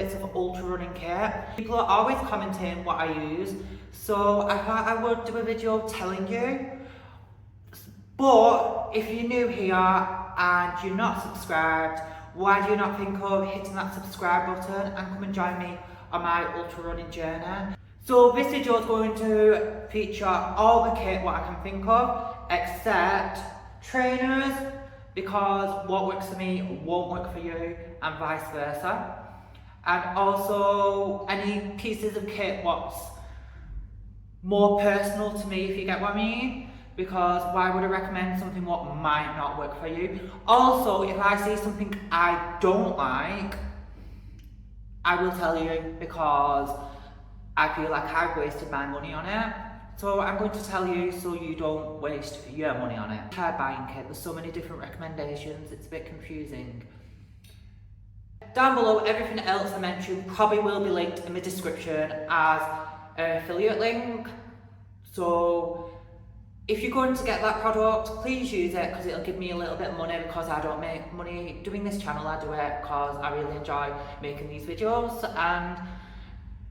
bits of Ultrarunning kit. People are always commenting what I use, so I thought I would do a video telling you. But if you're new here and you're not subscribed, why do you not think of hitting that subscribe button and come and join me on my Ultrarunning journey? So this video is going to feature all the kit what I can think of, except trainers, because what works for me won't work for you and vice versa. And also any pieces of kit what's more personal to me, if you get what I mean. Because why would I recommend something what might not work for you? Also, if I see something I don't like, I will tell you, because I feel like I've wasted my money on it. So I'm going to tell you so you don't waste your money on it. Hair buying kit, there's so many different recommendations, it's a bit confusing. Down below, everything else I mentioned probably will be linked in the description as an affiliate link. So if you're going to get that product, please use it, because it'll give me a little bit of money, because I don't make money doing this channel. I do it because I really enjoy making these videos and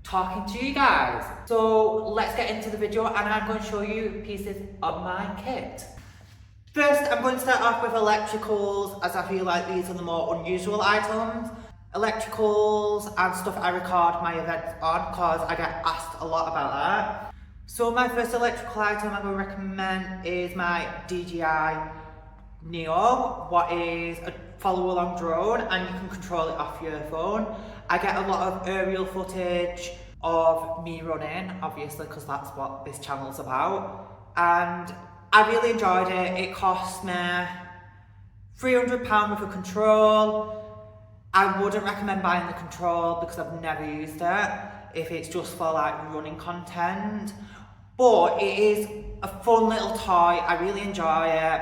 talking to you guys. So let's get into the video, and I'm going to show you pieces of my kit. First, I'm going to start off with electricals, as I feel like these are the more unusual items. Electricals and stuff I record my events on, because I get asked a lot about that. So my first electrical item I'm going to recommend is my DJI Neo, what is a follow along drone, and you can control it off your phone. I get a lot of aerial footage of me running, obviously, because that's what this channel's about. And I really enjoyed it. It cost me £300 with a control. I wouldn't recommend buying the control because I've never used it, if it's just for like running content. But it is a fun little toy, I really enjoy it.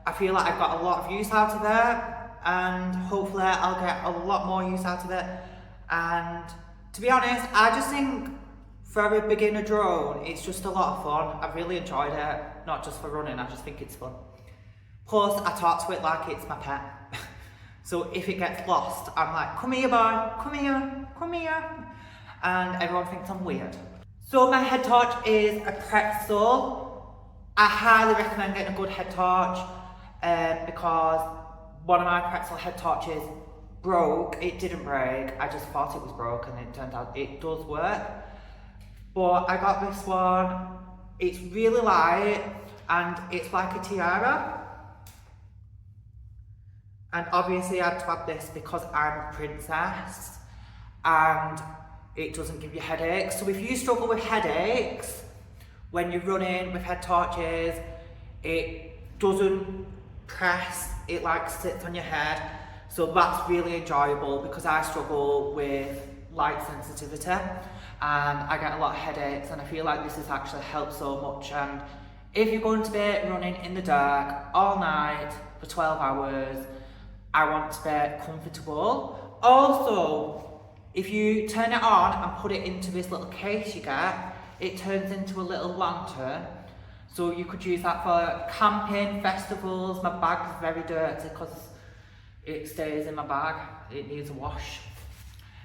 I feel like I've got a lot of use out of it, and hopefully I'll get a lot more use out of it. And to be honest, I just think for a beginner drone, it's just a lot of fun. I've really enjoyed it, not just for running, I just think it's fun. Plus, I talk to it like it's my pet. So if it gets lost, I'm like, come here boy, come here, come here. And everyone thinks I'm weird. So my head torch is a pretzel. I highly recommend getting a good head torch, because one of my pretzel head torches broke. It didn't break, I just thought it was broken, and it turned out it does work. But I got this one, it's really light and it's like a tiara. And obviously I had to have this because I'm a princess and it doesn't give you headaches. So if you struggle with headaches when you're running with head torches, it doesn't press, it like sits on your head. So that's really enjoyable, because I struggle with light sensitivity and I get a lot of headaches, and I feel like this has actually helped so much. And if you're going to be running in the dark all night for 12 hours, I want to be comfortable. Also, if you turn it on and put it into this little case you get, it turns into a little lantern. So you could use that for camping, festivals. My bag's very dirty because it stays in my bag. It needs a wash.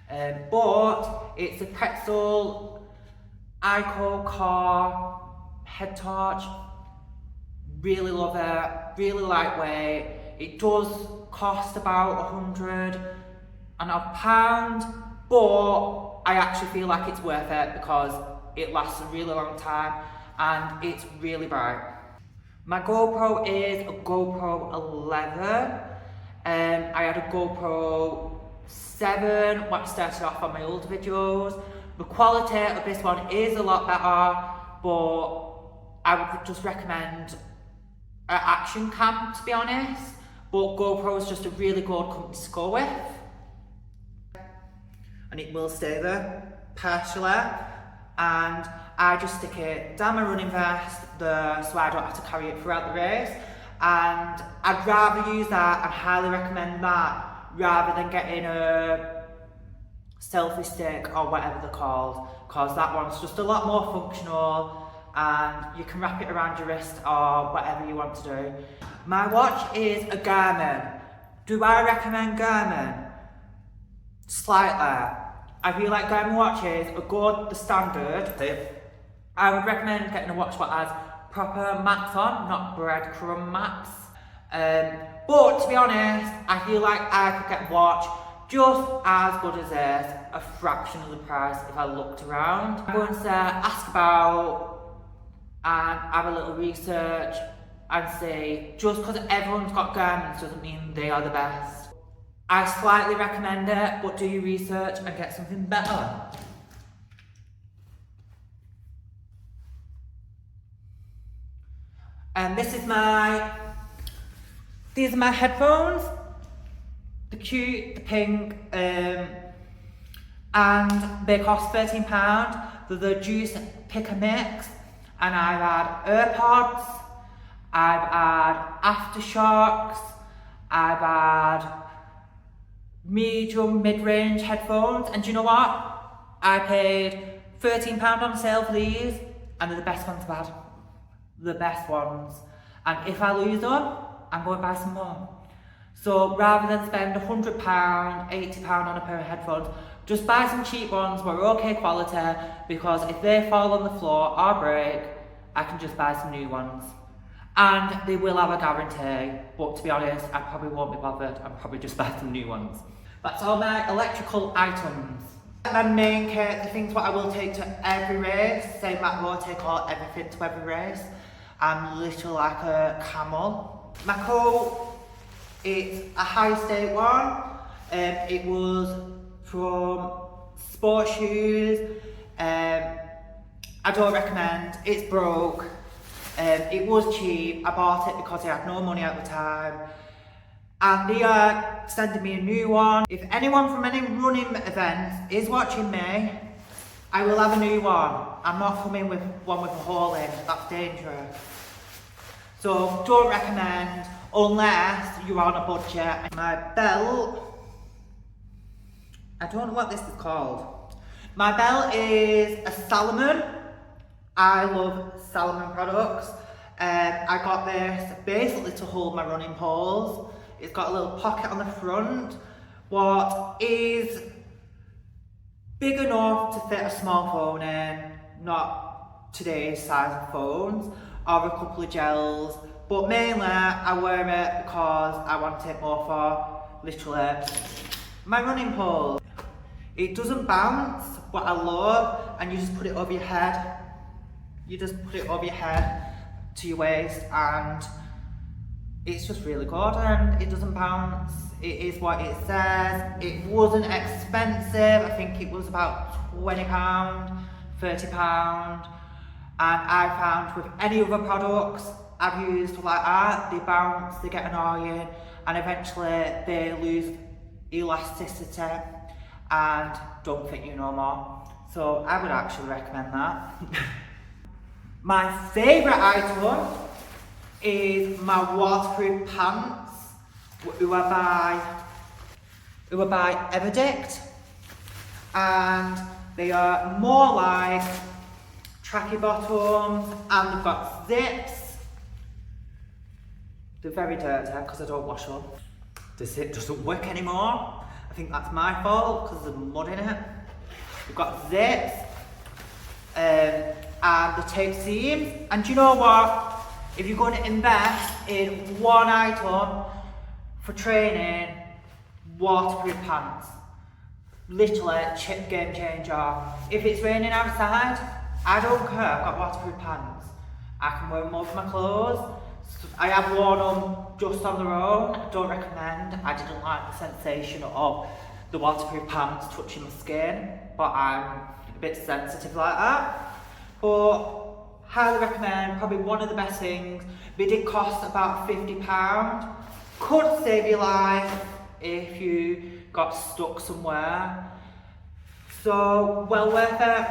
But it's a pretzel Ico core head torch. Really love it, really lightweight. It does cost about £100 and odd pound, but I actually feel like it's worth it because it lasts a really long time and it's really bright. My GoPro is a GoPro 11. I had a GoPro 7 when I started off on my old videos. The quality of this one is a lot better, but I would just recommend an action cam, to be honest. But GoPro is just a really good company to go with. And it will stay there, partially. And I just stick it down my running vest there so I don't have to carry it throughout the race. And I'd rather use that and highly recommend that rather than getting a selfie stick or whatever they're called, because that one's just a lot more functional and you can wrap it around your wrist or whatever you want to do. My watch is a Garmin. Do I recommend Garmin? Slightly. I feel like Garmin watches are good, the standard. I would recommend getting a watch that has proper maps on, not breadcrumb maps. But to be honest, I feel like I could get a watch just as good as this, a fraction of the price if I looked around. I'm going to ask about and have a little research and see, just because everyone's got Garmins doesn't mean they are the best. I slightly recommend it, but do your research and get something better. And these are my headphones. The cute, the pink, and they cost £13. They're the Juice Pick a Mix, and I've had AirPods, I've had Aftershocks, I've had medium mid-range headphones, and do you know what? I paid £13 on sale for these, and they're the best ones I've had. The best ones. And if I lose them, I'm going to buy some more. So rather than spend £100, £80 on a pair of headphones, just buy some cheap ones that are okay quality, because if they fall on the floor or break, I can just buy some new ones. And they will have a guarantee, but to be honest, I probably won't be bothered. I'll probably just buy some new ones. That's all my electrical items. My main kit, the things what I will take to every race, same that I will take everything to every race. I'm literally like a camel. My coat, it's a high state one. It was from Sport Shoes. I don't recommend, it's broke. It was cheap, I bought it because I had no money at the time. And they are sending me a new one. If anyone from any running events is watching me, I will have a new one. I'm not coming with one with a hole in, that's dangerous. So don't recommend unless you're on a budget. My belt, I don't know what this is called. My belt is a Salomon. I love Salomon products. I got this basically to hold my running poles. It's got a little pocket on the front, what is big enough to fit a small phone in, not today's size of phones, or a couple of gels, but mainly I wear it because I want it more for literally my running poles. It doesn't bounce, but I love, and you just put it over your head. You just put it over your head to your waist, and it's just really good, and it doesn't bounce. It is what it says. It wasn't expensive. I think it was about £20, £30. And I found with any other products I've used like that, they bounce, they get annoying, and eventually they lose elasticity and don't fit you no more. So I would actually recommend that. My favourite item is my waterproof pants, who are by Everdict, and they are more like tracky bottoms, and they've got zips. They're very dirty because I don't wash them. The zip doesn't work anymore. I think that's my fault because there's mud in it. We've got zips, and they take seams, and do you know what? If you're going to invest in one item for training, waterproof pants. Literally, game changer. If it's raining outside, I don't care, I've got waterproof pants. I can wear them over my clothes. I have worn them just on their own. I don't recommend. I didn't like the sensation of the waterproof pants touching my skin, but I'm a bit sensitive like that. But highly recommend, probably one of the best things. They did cost about £50. Could save your life if you got stuck somewhere. So, well worth it.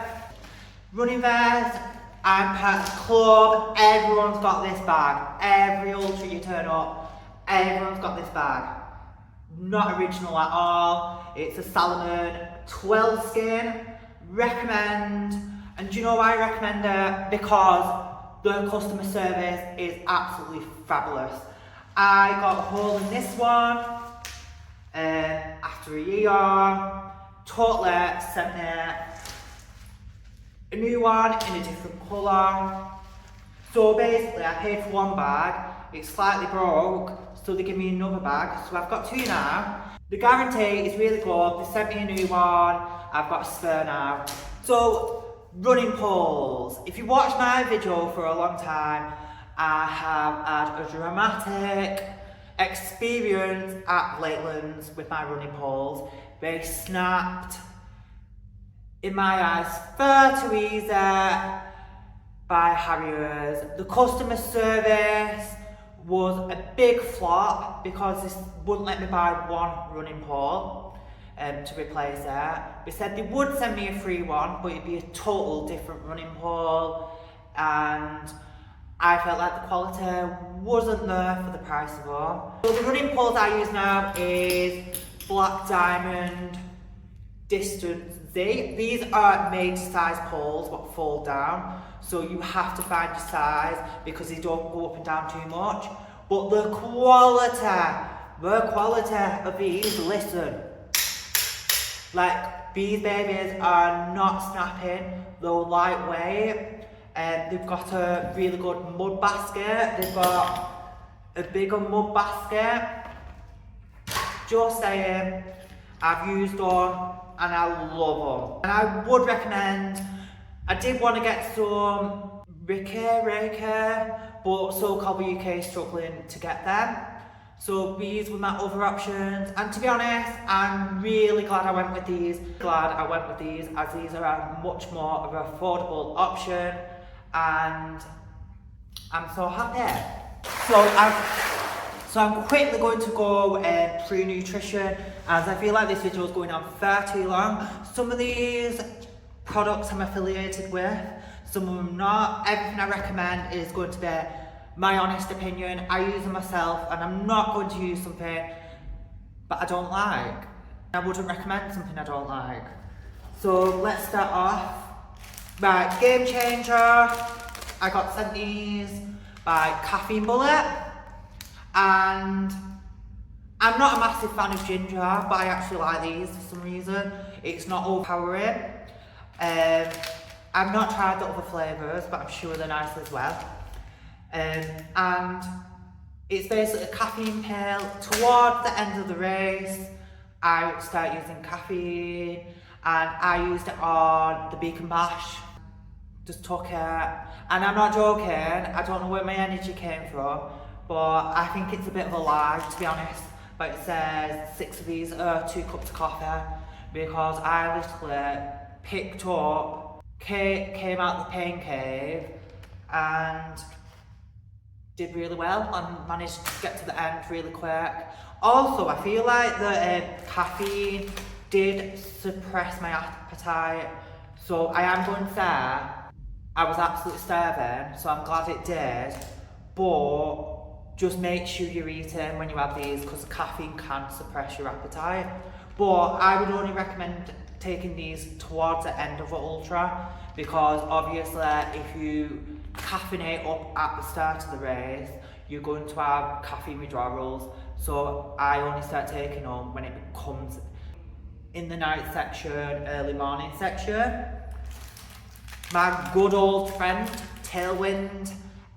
Running vest, I'm part of the club, everyone's got this bag. Every ultra you turn up, everyone's got this bag. Not original at all. It's a Salomon 12 skin. Recommend. And do you know why I recommend it? Because the customer service is absolutely fabulous. I got a hole in this one after a year. totally sent me a new one in a different colour. So basically I paid for one bag, it's slightly broke, so they give me another bag, so I've got two now. The guarantee is really good, they sent me a new one, I've got a spare now. So, running poles. If you watch my video for a long time, I have had a dramatic experience at Lakelands with my running poles. They snapped, in my eyes, far too easy by harriers. The customer service was a big flop because they wouldn't let me buy one running pole to replace it. They said they would send me a free one, but it'd be a total different running pole, and I felt like the quality wasn't there for the price of them. So the running poles I use now is Black Diamond Distance Z. These are made to size poles but fold down, so you have to find your size because they don't go up and down too much. But the quality of these, listen, like these babies are not snapping, they're lightweight, and they've got a really good mud basket. They've got a bigger mud basket. Just saying, I've used them and I love them. And I would recommend, I did want to get some Reiki, but so-called UK is struggling to get them. So these were my other options, and to be honest, I'm really glad I went with these. As these are a much more of an affordable option, and I'm so happy. So I'm quickly going to go through nutrition, as I feel like this video is going on far too long. Some of these products I'm affiliated with, some of them not. Everything I recommend is going to be my honest opinion. I use them myself, and I'm not going to use something that I don't like. I wouldn't recommend something I don't like. So let's start off. Right, Game Changer. I got sent these by Caffeine Bullet, and I'm not a massive fan of ginger, but I actually like these for some reason. It's not overpowering. I've not tried the other flavours, but I'm sure they're nice as well. And it's basically a caffeine pill. Towards the end of the race, I start using caffeine, and I used it on the Beacon Bash. Just took it, and I'm not joking, I don't know where my energy came from, but I think it's a bit of a lie, to be honest. But it says 6 of these are 2 cups of coffee, because I literally picked up, came out the pain cave, and did really well and managed to get to the end really quick. Also, I feel like the caffeine did suppress my appetite, so I am going to say I was absolutely starving, so I'm glad it did, but just make sure you're eating when you have these, because caffeine can suppress your appetite. But I would only recommend taking these towards the end of an ultra, because obviously if you caffeinate up at the start of the race, you're going to have caffeine withdrawals. So I only start taking them when it comes in the night section, early morning section. My good old friend, Tailwind,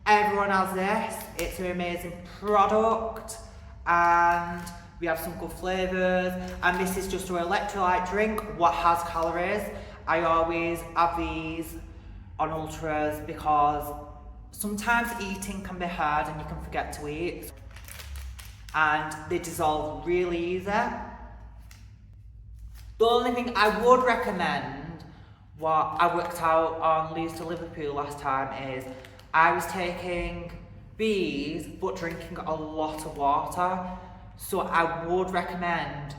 everyone has this. It's an amazing product, and we have some good flavours, and this is just an electrolyte drink what has calories. I always have these on ultras because sometimes eating can be hard and you can forget to eat, and they dissolve really easy. The only thing I would recommend, what I worked out on Leeds to Liverpool last time, is I was taking these but drinking a lot of water. So I would recommend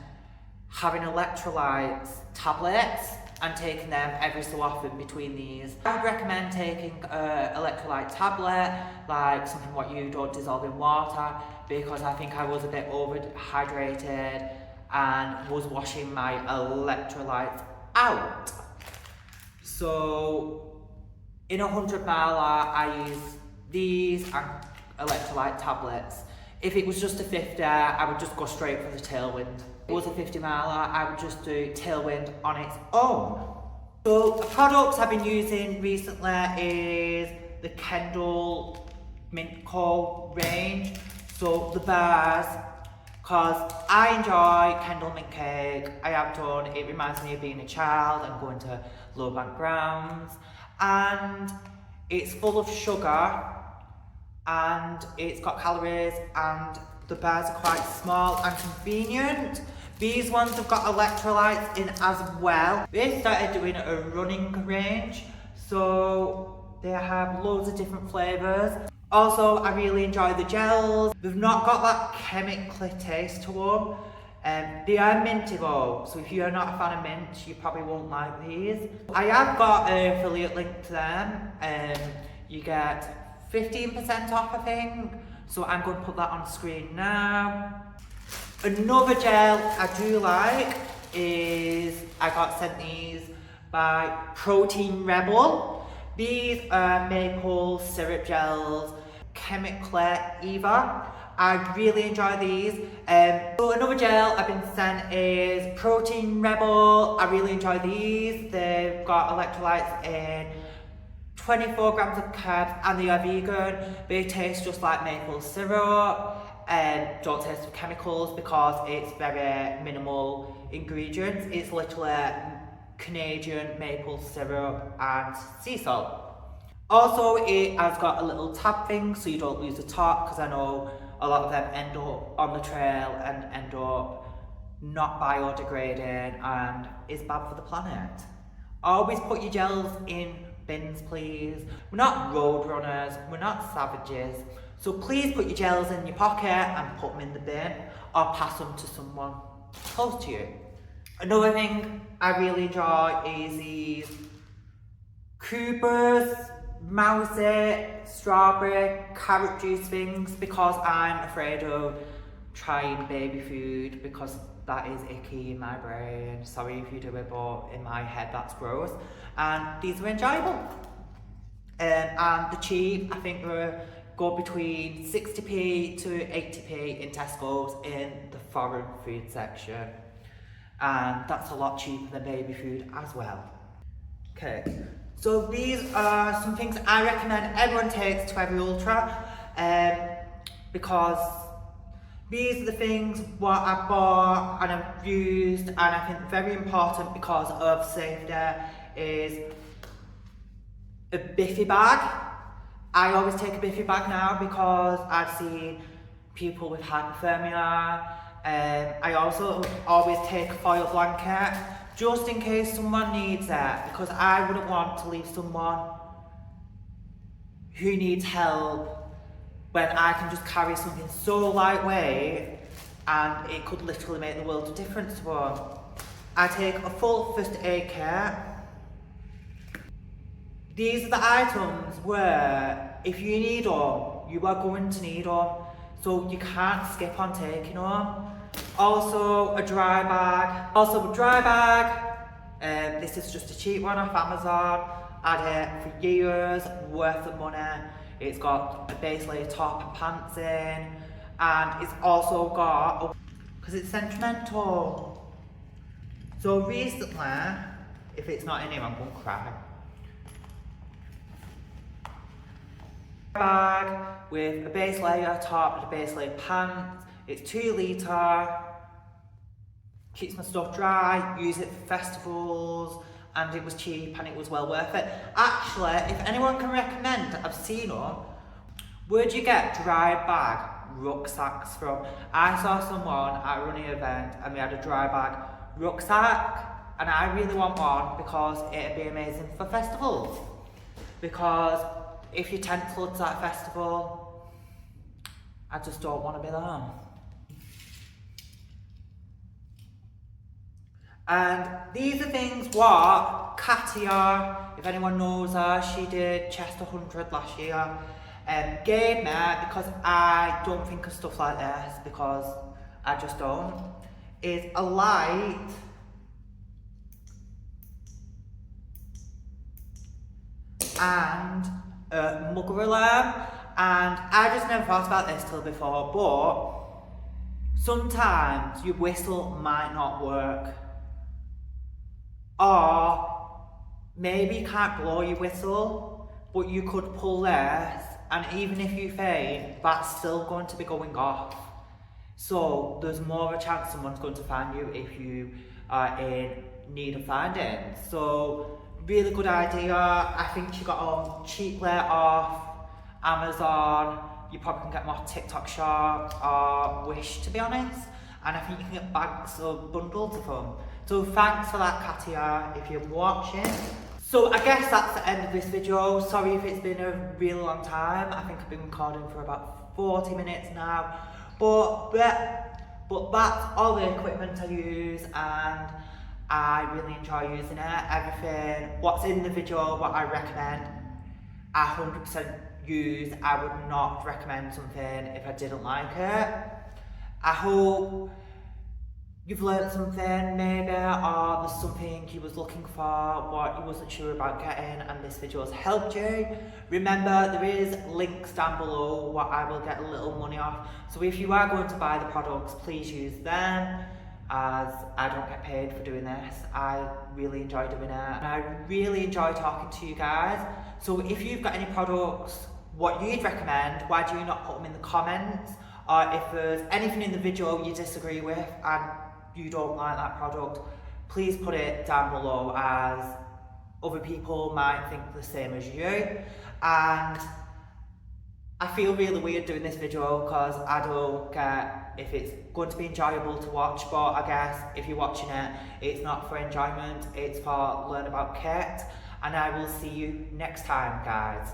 having electrolytes tablets and taking them every so often between these. I would recommend taking an electrolyte tablet, like something what you don't dissolve in water, because I think I was a bit overhydrated and was washing my electrolytes out. So in 100 miler, I use these and electrolyte tablets. If it was just a 50, I would just go straight for the Tailwind. it was a 50 miler, I would just do Tailwind on its own. So the products I've been using recently is the Kendall Mint Co range. So the bars, because I enjoy Kendall Mint Cake, I have done, it reminds me of being a child and going to low bank grounds, and it's full of sugar and it's got calories and the bars are quite small and convenient. These ones have got electrolytes in as well. They started doing a running range, so they have loads of different flavours. Also, I really enjoy the gels. They've not got that chemically taste to them. They are minty though, so if you're not a fan of mint, you probably won't like these. I have got an affiliate link to them. You get 15% off, I think. So I'm going to put that on screen now. Another gel I do like is, I got sent these by Protein Rebel. These are maple syrup gels, chemically either. I really enjoy these. So another gel I've been sent is Protein Rebel. I really enjoy these. They've got electrolytes in 24 grams of carbs and they are vegan. They taste just like maple syrup. Don't taste of chemicals because it's very minimal ingredients. It's literally Canadian maple syrup and sea salt. Also, it has got a little tab thing so you don't lose the top, because I know a lot of them end up on the trail and end up not biodegrading and is bad for the planet. Always put your gels in bins, please. We're not road runners, we're not savages. So please put your gels in your pocket and put them in the bin or pass them to someone close to you. Another thing I really enjoy is these Coopers, Mousy, strawberry, carrot juice things, because I'm afraid of trying baby food because that is icky in my brain. Sorry if you do it, but in my head that's gross. And these are enjoyable. And they're cheap. I think they're go between 60p to 80p in Tesco's in the foreign food section. And that's a lot cheaper than baby food as well. Okay, so these are some things I recommend everyone takes to every ultra, because these are the things what I bought and I've used, and I think very important because of safety is a Biffy bag. I always take a Biffy bag now because I've seen people with hypothermia. I also always take a foil blanket just in case someone needs it, because I wouldn't want to leave someone who needs help when I can just carry something so lightweight and it could literally make the world of difference to them. I take a full first aid kit. These are the items where if you need them, you are going to need them, so you can't skip on taking them. Also a dry bag. This is just a cheap one off Amazon. Had it for years, worth of money. It's got a base layer top and pants in, and it's also got, because it's sentimental. So recently, if it's not in here, I'm going to cry. Bag with a base layer top and a base layer pants. It's 2 litre, keeps my stuff dry, use it for festivals, and it was cheap and it was well worth it. Actually, if anyone can recommend, I've seen them, where'd you get dry bag rucksacks from? I saw someone at a running event and they had a dry bag rucksack, and I really want one because it'd be amazing for festivals. Because if your tent floods at a festival, I just don't want to be there. And these are things what Katia, if anyone knows her, she did Chester 100 last year, gave me, because I don't think of stuff like this, because I just don't, is a light and a mugger alarm. And I just never thought about this till before, but Sometimes your whistle might not work, or maybe you can't blow your whistle, but you could pull this, and even if you faint, that's still going to be going off. So there's more of a chance someone's going to find you if you are in need of finding. So really good idea. I think she got them cheaply off Amazon. You probably can get them off TikTok Shop or Wish, to be honest. And I think you can get bags of bundles of them. So thanks for that, Katia, if you're watching. So I guess that's the end of this video. Sorry if it's been a really long time. I think I've been recording for about 40 minutes now. But that's all the equipment I use, and I really enjoy using it. Everything, what's in the video, what I recommend, I 100% use. I would not recommend something if I didn't like it. I hope you've learned something maybe, or there's something you was looking for, what you wasn't sure about getting, and this video has helped you. Remember, there is links down below what I will get a little money off. So if you are going to buy the products, please use them, as I don't get paid for doing this. I really enjoy doing it, and I really enjoy talking to you guys. So if you've got any products, what you'd recommend, why do you not put them in the comments? Or if there's anything in the video you disagree with and you don't like that product, please put it down below, as other people might think the same as you. And I feel really weird doing this video because I don't get if it's going to be enjoyable to watch, but I guess if you're watching it, it's not for enjoyment, it's for learn about kit. And I will see you next time, guys.